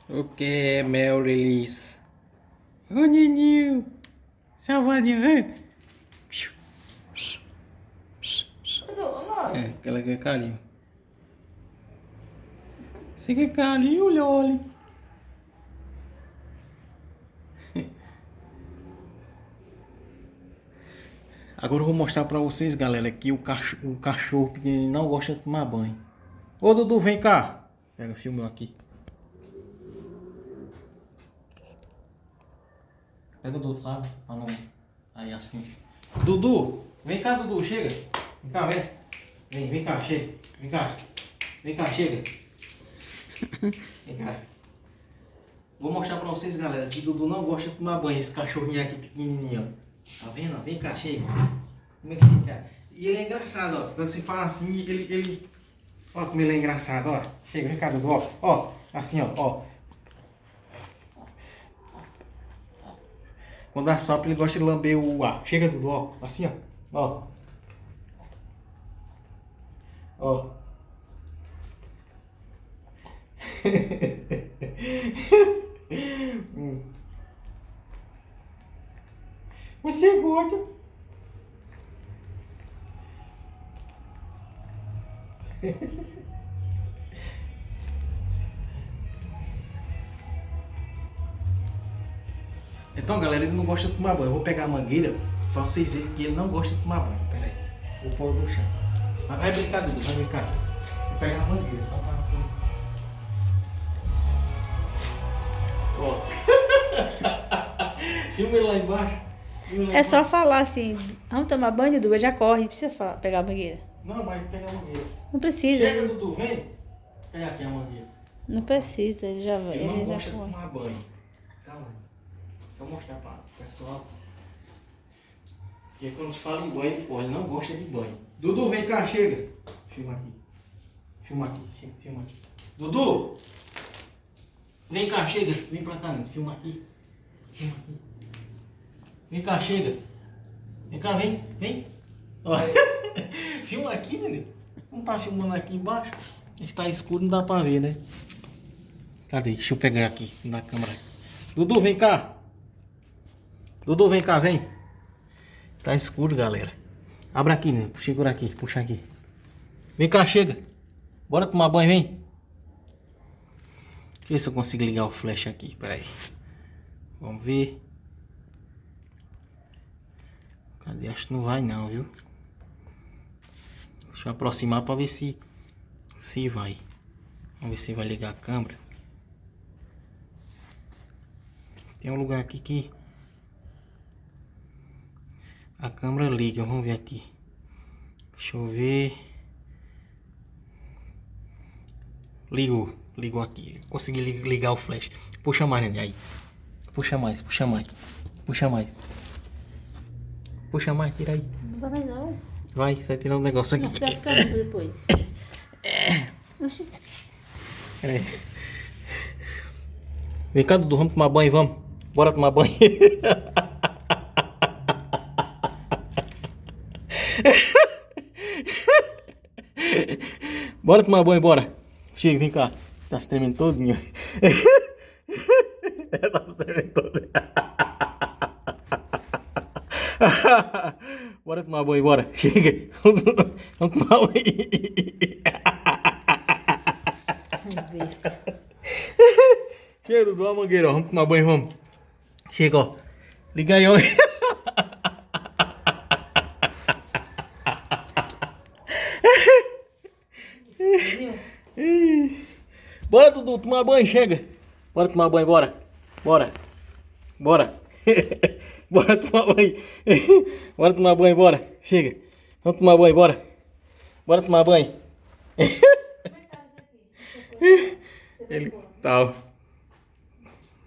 O que é Mel Release? Ô Nininho! Salvadinho! É, aquela que é carinho. Você quer carinho, Loli? Agora eu vou mostrar pra vocês, galera, que o cachorro pequenininho não gosta de tomar banho. Ô Dudu, vem cá. Pega, filma eu aqui. Pega do outro lado. Ah, não. Aí assim. Dudu, vem cá, Dudu, chega. Vem cá, vem. Vem cá, chega. Vem cá. Vem cá, chega. Vem cá. Vou mostrar pra vocês, galera, que Dudu não gosta de tomar banho. Esse cachorrinho aqui pequenininho, ó. Tá vendo? Vem cá, chega. Como é que fica? E ele é engraçado, ó. Quando você fala assim, ele... Olha como ele é engraçado, ó. Chega, vem cá, Dudu, ó. Ó, assim, ó. Quando assopra, ele gosta de lamber o ar. Chega, Dudu, ó. Assim, ó. Ó. Você é gordo. Então, galera, ele não gosta de tomar banho. Eu vou pegar a mangueira pra vocês verem que ele não gosta de tomar banho. Pera aí. Vou pôr no chão. Mas vai brincar, Dudu, vai brincar. Vou pegar a mangueira só pra coisa. Ó. Filma ele lá embaixo. É só falar assim, vamos tomar banho, Dudu, já corre, não precisa pegar a mangueira. Não, vai pegar a mangueira. Não precisa. Chega, Dudu, vem. Pega aqui a mangueira. Não precisa, ele já vai. Ele não Ele gosta já de corre. tomar banho. Calma. Só mostrar para o pessoal. Porque quando se fala em banho, ele não gosta de banho. Dudu, vem cá, chega. Filma aqui. Filma aqui. Dudu! Vem cá, chega. Vem pra cá, filma aqui. Vem cá, chega. Vem cá, vem. Ó. Filma aqui, né? Não tá filmando aqui embaixo? Está escuro, não dá pra ver, né? Cadê? Deixa eu pegar aqui na câmera. Dudu, vem cá. Dudu, vem cá, vem. Tá escuro, galera. Abre aqui, né? Segura aqui, puxa aqui. Vem cá, chega. Bora tomar banho, vem. Deixa eu ver se eu consigo ligar o flash aqui. Pera aí. Vamos ver. Cadê? Acho que não vai não, viu? Deixa eu aproximar pra ver se vai. Vamos ver se vai ligar a câmera. Tem um lugar aqui que a câmera liga. Vamos ver aqui. Deixa eu ver. Ligou aqui. Consegui ligar o flash. Puxa mais, neném, aí. Puxa mais. Puxa mais, tira aí. Não vai mais não. Vai, você vai tirar um negócio aqui. Não, você vai ficar limpo depois. Oxi. É. Vem cá, Dudu, vamos tomar banho, vamos. Bora tomar banho. Bora tomar banho, bora. Chega, vem cá. Tá se tremendo todinho. Tá se tremendo todinho. Bora tomar banho, bora. Chega. Vamos tomar banho. Besta. Chega, Dudu, a mangueira, ó. Vamos tomar banho, vamos. Chega, ó. Liga aí, ó. Bora, Dudu, tomar banho, chega. Bora tomar banho, bora. Bora tomar banho. Bora tomar banho, bora. Chega. Vamos tomar banho, bora. Bora tomar banho. Ele tal.